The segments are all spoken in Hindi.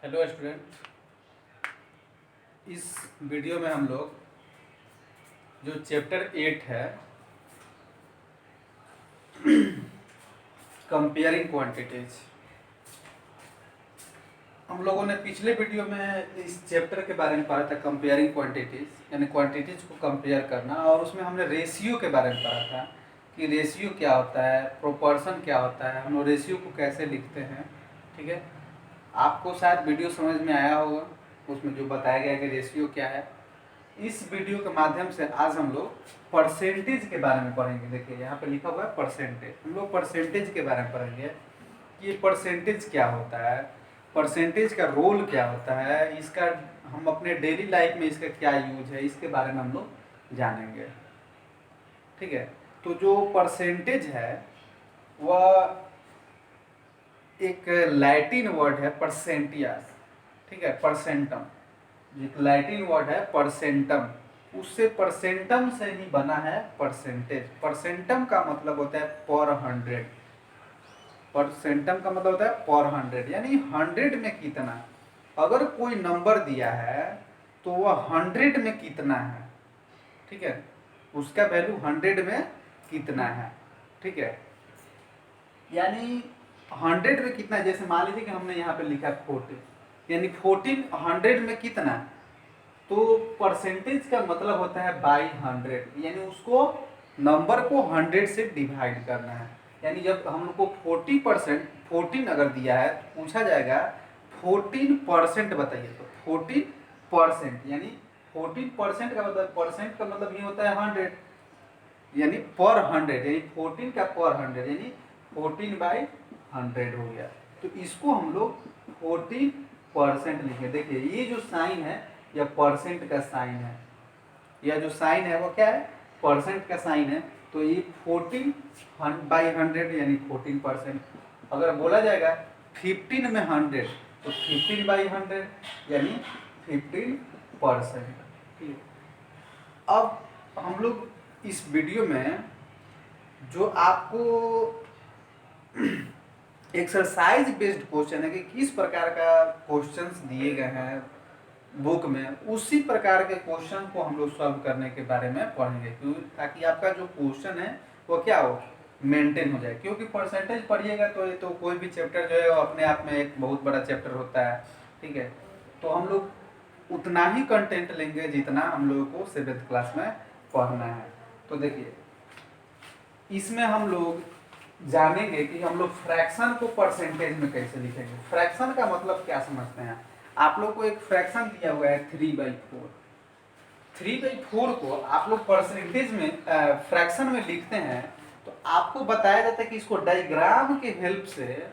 Hello student. इस वीडियो में हम लोग जो चैप्टर 8 है कंपेयरिंग क्वांटिटीज, हम लोगों ने पिछले वीडियो में इस चैप्टर के बारे में पढ़ा था। कंपेयरिंग क्वांटिटीज यानी क्वांटिटीज को कंपेयर करना, और उसमें हमने रेशियो के बारे में पढ़ा था कि रेशियो क्या होता है, प्रोपोर्शन क्या होता है, हम लोग रेशियो को कैसे लिखते हैं। ठीक है, आपको शायद वीडियो समझ में आया होगा, उसमें जो बताया गया कि रेशियो क्या है। इस वीडियो के माध्यम से आज हम लोग परसेंटेज के बारे में पढ़ेंगे। देखिए यहाँ पे लिखा हुआ है परसेंटेज, हम लोग परसेंटेज के बारे में पढ़ेंगे कि ये परसेंटेज क्या होता है, परसेंटेज का रोल क्या होता है, इसका हम अपने डेली लाइफ में इसका क्या यूज है, इसके बारे में हम लोग जानेंगे। ठीक है, तो जो परसेंटेज है वह एक लैटिन वर्ड है परसेंटियास। ठीक है, परसेंटम एक लैटिन वर्ड है परसेंटम, उससे परसेंटम से ही बना है परसेंटेज। परसेंटम का मतलब होता है पर हंड्रेड, परसेंटम का मतलब होता है पर हंड्रेड, यानी 100 में कितना। अगर कोई नंबर दिया है तो वह 100 में कितना है, ठीक है, उसका वैल्यू 100 में कितना है। ठीक है, यानी 100 में कितना, जैसे मान लीजिए कि हमने यहाँ पे लिखा 14, यानी 14 100 में कितना। तो परसेंटेज का मतलब होता है बाई 100, यानी उसको नंबर को 100 से डिवाइड करना है। यानी जब हम लोग को 40% 14 अगर दिया है तो पूछा जाएगा 14% बताइए, तो 14% यानी 14% का मतलब, परसेंट का मतलब ये होता है 100, यानी पर 100, यानी 14 का पर 100 यानी 14/100 हो गया। तो इसको हम लोग 14% लिखे। देखिए ये जो साइन है यह परसेंट का साइन है, यह जो साइन है वो क्या है, परसेंट का साइन है। तो ये 14/100 यानी 14%। अगर बोला जाएगा 15 में 100 तो 15/100 यानी 15%। ठीक है, अब हम लोग इस वीडियो में जो आपको एक्सरसाइज बेस्ड क्वेश्चन है कि किस प्रकार का क्वेश्चंस दिए गए हैं बुक में, उसी प्रकार के क्वेश्चन को हम लोग सॉल्व करने के बारे में पढ़ेंगे, क्यों, ताकि आपका जो क्वेश्चन है वो क्या हो, मेंटेन हो जाए। क्योंकि परसेंटेज पढ़िएगा तो ये तो कोई भी चैप्टर जो है वो अपने आप में एक बहुत बड़ा चैप्टर होता है। ठीक है, तो हम लोग उतना ही कंटेंट लेंगे जितना हम लोगों को 7th क्लास में पढ़ना है। तो देखिए इसमें हम लोग जानेंगे कि हम लोग फ्रैक्शन को परसेंटेज में कैसे लिखेंगे। फ्रैक्शन का मतलब क्या समझते हैं आप लोग को, एक फ्रैक्शन दिया हुआ है 3/4, 3/4 को आप लोग परसेंटेज में फ्रैक्शन में लिखते हैं तो आपको बताया जाता है कि इसको डायग्राम के हेल्प से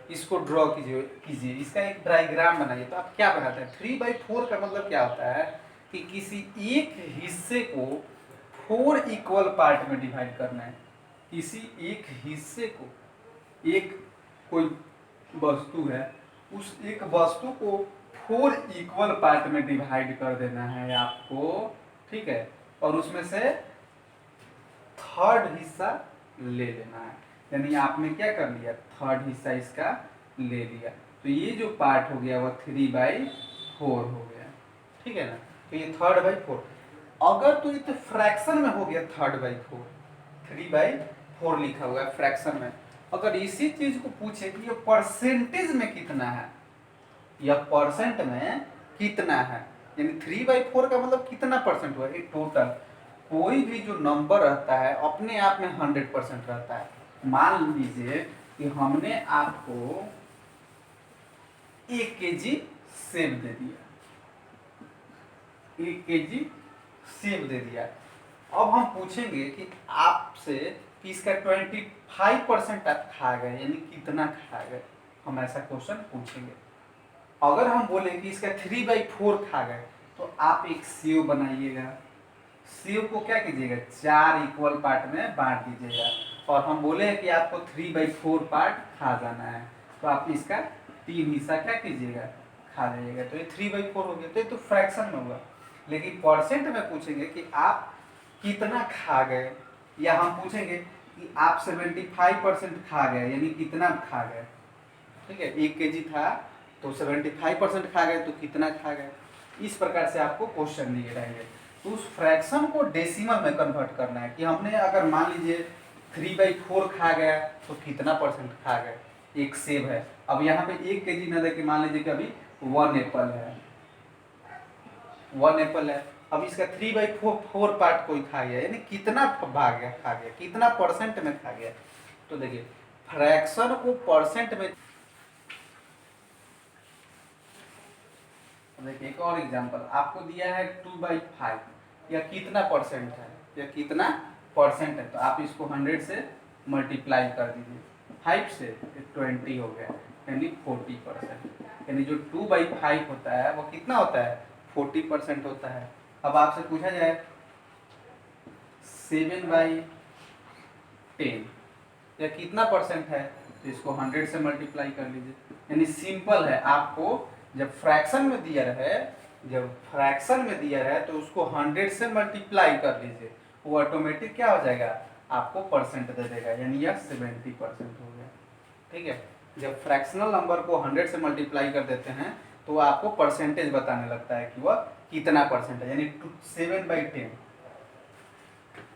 इसको ड्रॉ कीजिए, इसका एक डायग्राम बनाइए। तो आप क्या बनाते हैं, 3/4 का मतलब क्या होता है कि किसी एक हिस्से को 4 इक्वल पार्ट में डिवाइड करना है। किसी एक हिस्से को, एक कोई वस्तु है, उस एक वस्तु को 4 इक्वल पार्ट में डिवाइड कर देना है आपको। ठीक है, और उसमें से थर्ड हिस्सा ले लेना है, यानी आपने क्या कर लिया, थर्ड हिस्सा इसका ले लिया। तो ये जो पार्ट हो गया वह 3/4 हो गया। ठीक है ना, तो ये 3/4। अगर तो ये तो फ्रैक्शन में हो गया 3/4, 3/4 लिखा हुआ है फ्रैक्शन में। अगर इसी चीज को पूछे कि ये परसेंटेज में कितना है, या परसेंट में कितना है, यानी 3/4 का मतलब कितना परसेंट हुआ, ये टोटल। कोई भी जो नंबर रहता है अपने आप में 100% रहता है। मान लीजिए कि हमने आपको 1 kg सेब दे दिया, 1 kg सेब दे दिया। अब हम पूछेंगे कि आपसे कि इसका 25% आप खा गए, यानी कितना खा गए, हम ऐसा क्वेश्चन पूछेंगे। अगर हम बोले कि इसका 3/4 खा गए तो आप एक सेव बनाइएगा, सेव को क्या कीजिएगा, 4 इक्वल पार्ट में बांट दीजिएगा, और हम बोले हैं कि आपको 3/4 पार्ट खा जाना है, तो आप इसका 3 हिस्सा क्या कीजिएगा, खा लीजिएगा। तो ये 3/4 हो गया, तो ये तो फ्रैक्शन में होगा। लेकिन परसेंट में पूछेंगे कि आप कितना खा गए, या हम पूछेंगे कि आप 75% खा गए, यानी कितना खा गए। ठीक है, 1 kg था तो 75% खा गए तो कितना खा गए, इस प्रकार से आपको क्वेश्चन दिए रहेंगे। तो उस फ्रैक्शन को डेसिमल में कन्वर्ट करना है कि हमने अगर मान लीजिए 3/4 खा गया तो कितना परसेंट खा गए, एक सेब है, अब यहाँ पे 1 केजी न दे के मान लीजिए कि अभी 1 एप्पल है, 1 एप्पल है, अब इसका 3/4 पार्ट कोई खा गया, यानी कितना भाग गया खा गया, कितना परसेंट में खा गया। तो देखिए फ्रैक्शन को परसेंट में, देखिए एक और एग्जांपल आपको दिया है 2/5, या कितना परसेंट है, या कितना परसेंट है, तो आप इसको 100 से मल्टीप्लाई कर दीजिए, 5 से 20 हो गया, यानी 40%, यानी जो 2/5 होता है वो कितना होता है, 40% होता है। अब आपसे पूछा जाए 7/10 या कितना परसेंट है, तो इसको 100 से मल्टीप्लाई कर लीजिए, यानी सिंपल है, आपको जब फ्रैक्शन में दिया रहे, तो उसको 100 से मल्टीप्लाई कर लीजिए, वो ऑटोमेटिक क्या हो जाएगा, आपको परसेंट दे देगा, यानी यह 70% हो गया। ठीक है, जब फ्रैक्शनल नंबर को 100 से मल्टीप्लाई कर देते हैं तो आपको परसेंटेज बताने लगता है कि वह कितना परसेंट है, यानी 7/10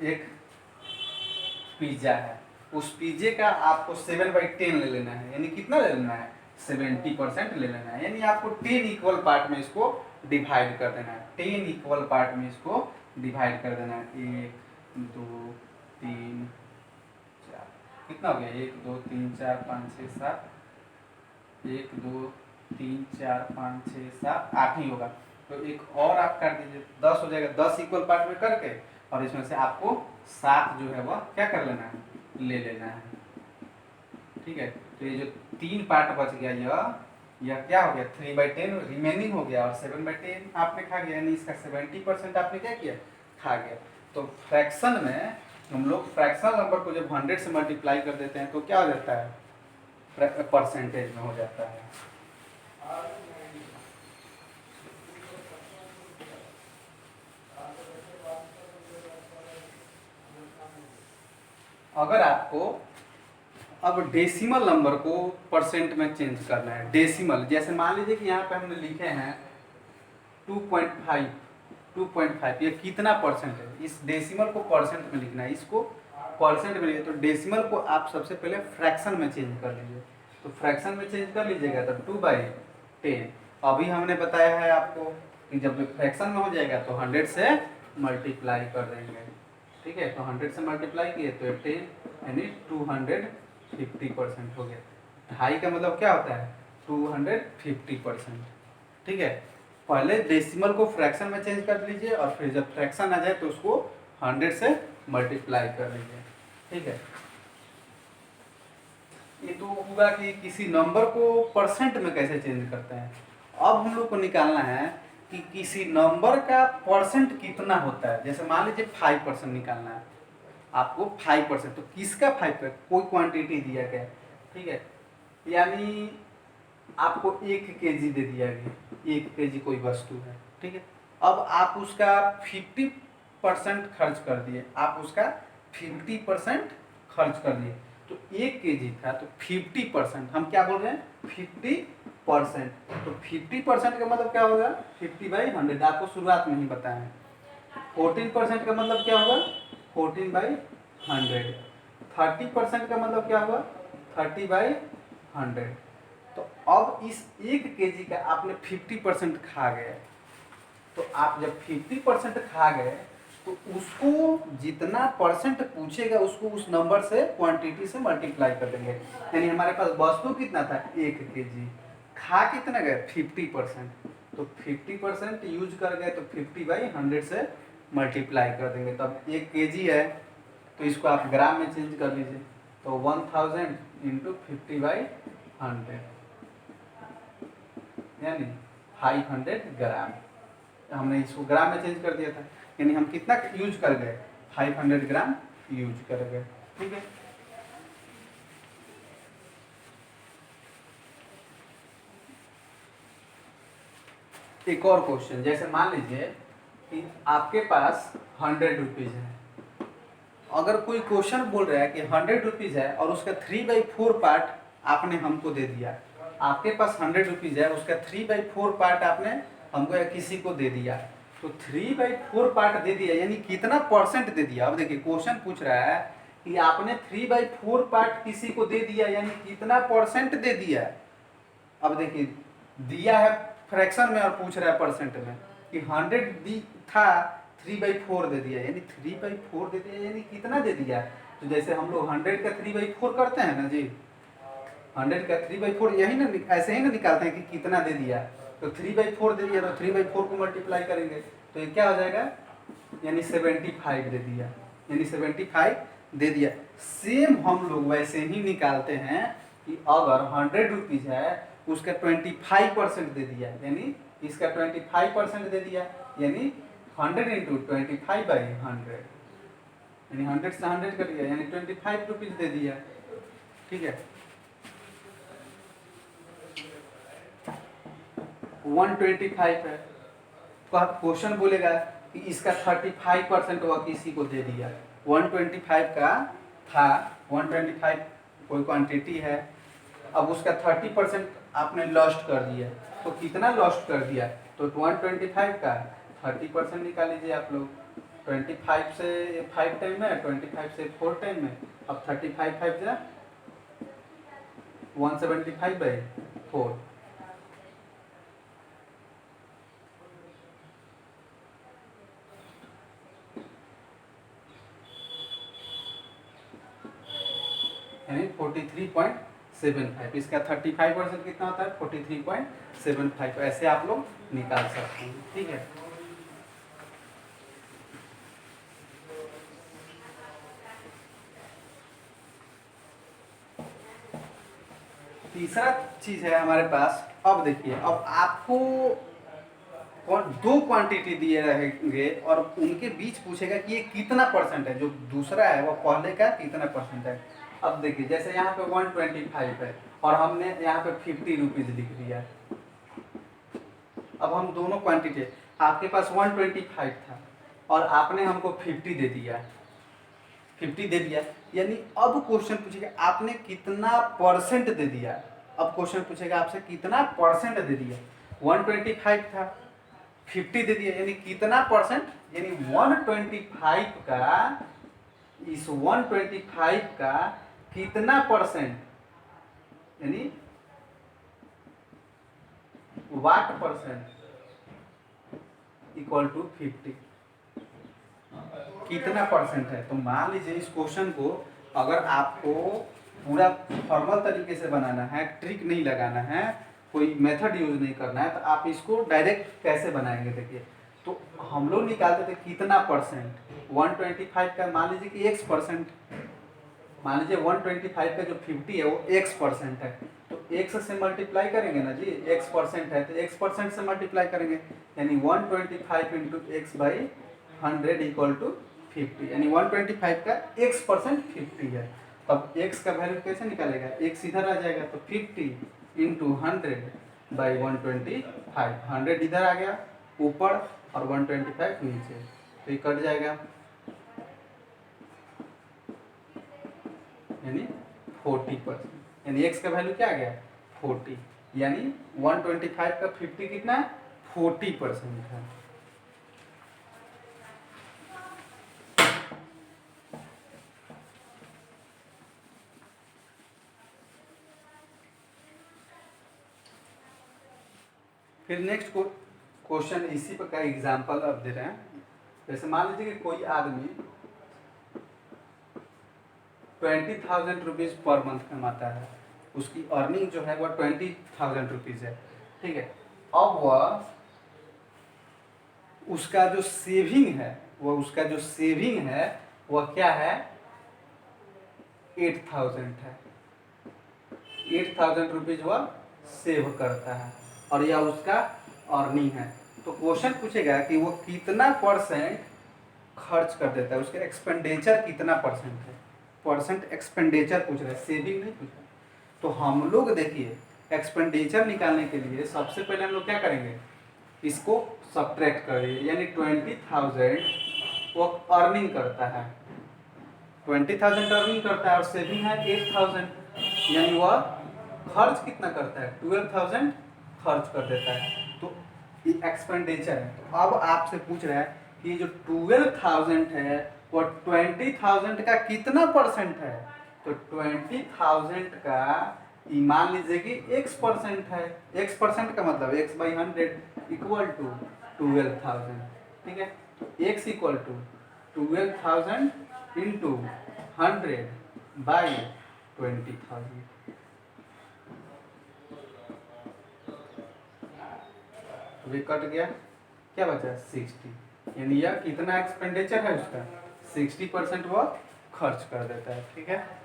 एक पिज्जा है, उस पिज्जे का आपको 7/10 ले लेना है, यानी कितना ले लेना है, 70% ले लेना है, यानी आपको 10 इक्वल पार्ट में इसको डिवाइड कर देना है, 10 इक्वल पार्ट में इसको डिवाइड कर देना है, 1 2 3 4, कितना हो गया, 1 2 3 4 5 6 7, 1 2 3 4 5 6 7 8 ही होगा, तो एक और आप कर दीजिए, 10 हो जाएगा, 10 इक्वल पार्ट में करके, और इसमें से आपको 7 जो है वह क्या कर लेना है, ले लेना है। ठीक है, तो ये जो 3 पार्ट बच गया, यह क्या हो गया, 3/10 रिमेनिंग हो गया, और 7/10 आपने खा गया, यानी इसका 70% आपने क्या किया, खा गया। तो फ्रैक्शन में हम लोग फ्रैक्शनल नंबर को जब 100 से मल्टीप्लाई कर देते हैं तो क्या हो जाता है, परसेंटेज में हो जाता है। अगर आपको अब डेसिमल नंबर को परसेंट में चेंज करना है, डेसिमल, जैसे मान लीजिए कि यहाँ पे हमने लिखे हैं 2.5, ये कितना परसेंट है, इस डेसिमल को परसेंट में लिखना है, इसको परसेंट में लिखिए, तो डेसिमल को आप सबसे पहले फ्रैक्शन में चेंज कर लीजिए, तो फ्रैक्शन में चेंज कर लीजिएगा तो 2/10, अभी हमने बताया है आपको कि जब फ्रैक्शन में हो जाएगा तो 100 से मल्टीप्लाई कर देंगे। ठीक है, तो 100 से मल्टीप्लाई किए तो 10, यानी 250% हो गया, 2.5 का मतलब क्या होता है, 250%। ठीक है, पहले डेसिमल को फ्रैक्शन में चेंज कर लीजिए, और फिर जब फ्रैक्शन आ जाए तो उसको 100 से मल्टीप्लाई कर लीजिए। ठीक है, ये तो होगा कि किसी नंबर को परसेंट में कैसे चेंज करते हैं। अब हम लोग को निकालना है कि किसी नंबर का परसेंट कितना होता है, जैसे मान लीजिए 5% निकालना है आपको, 5%, तो किसका 5%, कोई क्वांटिटी दिया गया, ठीक है, यानी आपको 1 केजी दे दिया गया, 1 केजी कोई वस्तु है, ठीक है, अब आप उसका 50% खर्च कर दिए, आप उसका 50% खर्च कर दिए, तो 1 केजी था तो 50%, हम क्या बोल रहे हैं, 50%, तो 50% का मतलब क्या होगा, 50/100, आपको शुरुआत में ही बताया है। 14% का मतलब क्या होगा, 14/100, 30% का मतलब क्या होगा, 30/100। तो अब इस 1 केजी का आपने 50% खा गए, तो आप जब 50% खा गए तो उसको जितना परसेंट पूछेगा उसको उस नंबर से, क्वांटिटी से मल्टीप्लाई कर देंगे, यानी हमारे पास वस्तु कितना था, 1 केजी, खा कितना गए, 50%, तो 50% यूज कर गए तो 50/100 से मल्टीप्लाई कर देंगे, तो अब 1 केजी है तो इसको आप ग्राम में चेंज कर लीजिए, तो 1000 × 50/100, यानी 500 ग्राम, हमने इसको ग्राम में चेंज कर दिया था, यानी हम कितना यूज कर गए, 500 ग्राम यूज कर गए। ठीक है, एक और क्वेश्चन, जैसे मान लीजिए कि आपके पास 100 रुपीज है, अगर कोई क्वेश्चन बोल रहा है कि 100 रुपीज है और उसका 3/4 पार्ट आपने हमको दे दिया, आपके पास 100 रुपीज़ है, उसका 3/4 पार्ट आपने हमको या किसी को दे दिया, तो 3/4 पार्ट दे दिया यानी कितना परसेंट दे दिया। अब देखिए क्वेश्चन पूछ रहा है कि आपने 3/4 पार्ट किसी को दे दिया यानी कितना परसेंट दे दिया। अब देखिए दिया है फ्रैक्शन में और पूछ रहा है परसेंट में कि 100 दी था, 3/4 दे दिया यानी 3/4 दे दिया यानी कितना दे दिया। तो जैसे हम लोग 100 का 3/4 करते हैं ना जी, 100 का 3/4 यही ना, ऐसे ही ना निकालते हैं कि कितना दे दिया। तो 3/4 दे दिया तो 3/4 को मल्टीप्लाई करेंगे तो ये क्या हो जाएगा, यानी 75 दे दिया, यानी 75 दे दिया। सेम हम लोग वैसे ही निकालते हैं कि अगर 100 रुपीज़ है उसका 25% दे दिया यानी इसका 25% दे दिया, यानी 100 इंटू 25/100 यानी 100 से 100 कर दिया यानी 25 रुपीज़ दे दिया। ठीक है, 125 है, क्वेश्चन बोलेगा कि इसका 35% वह किसी को दे दिया। 125 का था, 125 कोई क्वांटिटी है, अब उसका 30% आपने लॉस्ट कर दिया, तो कितना लॉस्ट कर दिया, तो 125 का 30% निकाल लीजिए आप लोग। 25 से 5 टाइम में, 25 से 4 टाइम में, अब 35 5 जा 175/4 यानी 43.75। इसका 35% कितना होता है, 43.75। ऐसे आप लोग निकाल सकते हैं। ठीक है, तीसरा चीज है हमारे पास। अब देखिए, अब आपको दो क्वांटिटी दिए रहेंगे और उनके बीच पूछेगा कि ये कितना परसेंट है, जो दूसरा है वो पहले का कितना परसेंट है। अब देखिए जैसे यहाँ पे 125 है और हमने यहाँ पे 50 रुपीज़ लिख दिया। अब हम दोनों क्वांटिटी, आपके पास 125 था और आपने हमको 50 दे दिया, 50 दे दिया, यानी अब क्वेश्चन पूछेगा आपने कितना परसेंट दे दिया। अब क्वेश्चन पूछेगा आपसे कितना परसेंट दे दिया। 125 था, 50 दे दिया, यानी कितना परसेंट, यानी 125 का, इस 125 का कितना परसेंट, यानी वाट परसेंट इक्वल टू 50, कितना परसेंट है। तो मान लीजिए इस क्वेश्चन को अगर आपको पूरा फॉर्मल तरीके से बनाना है, ट्रिक नहीं लगाना है, कोई मेथड यूज नहीं करना है, तो आप इसको डायरेक्ट कैसे बनाएंगे। देखिए तो हम लोग निकालते थे कितना परसेंट, 125 का मान लीजिए कि x%, मान लीजिए 125 का जो 50 है वो x% है, तो x से मल्टीप्लाई करेंगे ना जी, x% है तो x% से मल्टीप्लाई करेंगे, यानी 125 इंटू x/100 इक्वल टू 50, यानी 125 का x% 50 है। अब x का वैल्यू कैसे निकालेगा, x इधर आ जाएगा तो 50 इंटू 100/125, 100 इधर आ गया ऊपर और 125 नीचे, तो ये कट जाएगा, यानी 40%, यानी x का वैल्यू क्या आ गया 40, यानी 125 का 50 कितना है 40% है। फिर नेक्स्ट क्वेश्चन इसी पर का एग्जांपल अब दे रहे हैं। जैसे मान लीजिए कि कोई आदमी 20,000 रुपीज़ पर मंथ कमाता है, उसकी अर्निंग जो है वह 20,000 रुपीज़ है। ठीक है, अब वह उसका जो सेविंग है, वह क्या है 8,000 है, 8,000 रुपीज़ वह सेव करता है और यह उसका अर्निंग है। तो क्वेश्चन पूछेगा कि वो कितना परसेंट खर्च कर देता है, उसके एक्सपेंडिचर कितना परसेंट है, परसेंट एक्सपेंडिचर पूछ रहा है, सेविंग नहीं पूछ रहा। तो हम लोग देखिए एक्सपेंडिचर निकालने के लिए सबसे पहले हम लोग क्या करेंगे, इसको सब्ट्रैक्ट करेंगे, यानी 20,000 वो अर्निंग करता है, 20,000 अर्निंग करता है और सेविंग है 8,000, यानी वह खर्च कितना करता है, 12,000 खर्च कर देता है, तो ये एक्सपेंडिचर है। तो अब आपसे पूछ रहा है कि जो 12,000 है वो 20,000 का कितना परसेंट है, तो 20,000 का मान लीजिए कि x% है। x% का मतलब x/100 इक्वल टू 12,000, ठीक है। तो x इक्वल टू 12,000 इंटू 100/20,000। तो ये कट गया, क्या बचा 60, यानी यह कितना एक्सपेंडिचर है उसका 60% वो खर्च कर देता है, ठीक है।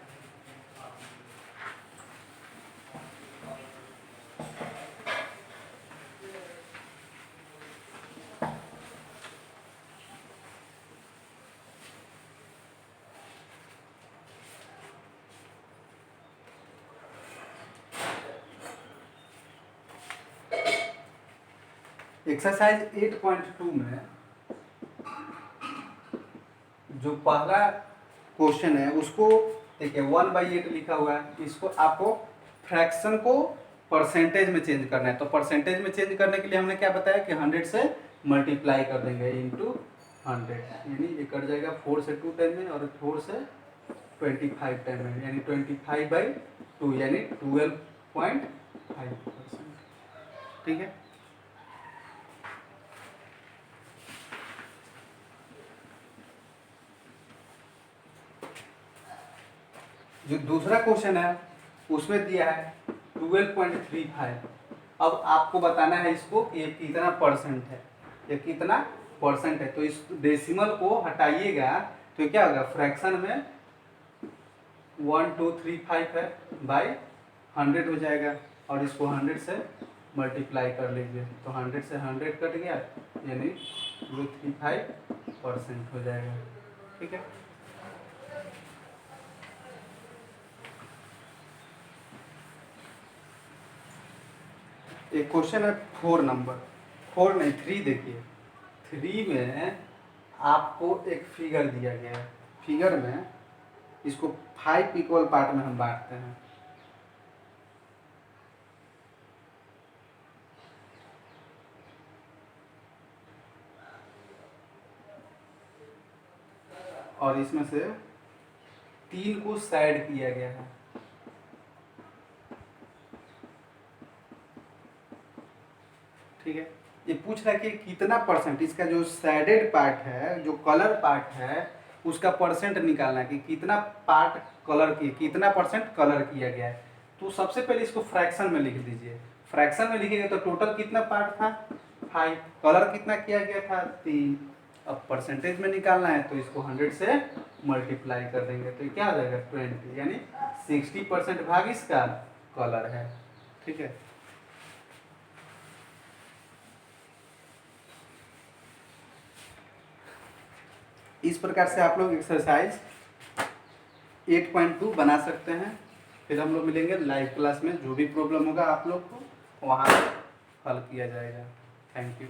एक्सरसाइज 8.2 में जो पहला क्वेश्चन है उसको देखिए 1/8 लिखा हुआ है, इसको आपको फ्रैक्शन को परसेंटेज में चेंज करना है। तो परसेंटेज में चेंज करने के लिए हमने क्या बताया कि 100 से मल्टीप्लाई कर देंगे इंटू 100, यानी ये कट जाएगा 4 से 2 टाइम में और 4 से 25 टाइम में, यानी 25/2 यानी 12.5%, ठीक है। जो दूसरा क्वेश्चन है उसमें दिया है 12.35। अब आपको बताना है इसको कि ये कितना परसेंट है, ये कितना परसेंट है। तो इस डेसिमल को हटाइएगा तो क्या होगा, फ्रैक्शन में 1235 है बाई 100 हो जाएगा, और इसको 100 से मल्टीप्लाई कर लीजिए तो 100 से 100 कट गया, यानी 235% हो जाएगा, ठीक है। एक क्वेश्चन है 4 नंबर, 4 नहीं 3, देखिए 3 में आपको एक फिगर दिया गया है। फिगर में इसको 5 इक्वल पार्ट में हम बांटते हैं। और इसमें से 3 को साइड किया गया है, ठीक है। ये पूछ रहा है कि कितना परसेंट इसका जो सैडेड पार्ट है, जो कलर पार्ट है, उसका परसेंट निकालना है कि कितना पार्ट कलर की, कितना परसेंट कलर किया गया है। तो सबसे पहले इसको फ्रैक्शन में लिख दीजिए। फ्रैक्शन में लिखेंगे तो टोटल कितना पार्ट था 5, कलर कितना किया गया था 3। अब परसेंटेज में निकालना है तो इसको 100 से मल्टीप्लाई कर देंगे तो क्या हो जाएगा 20, यानी 60% भाग इसका कलर है, ठीक है। इस प्रकार से आप लोग एक्सरसाइज 8.2 बना सकते हैं। फिर हम लोग मिलेंगे लाइव क्लास में, जो भी प्रॉब्लम होगा आप लोग को वहाँ हल किया जाएगा। Thank you.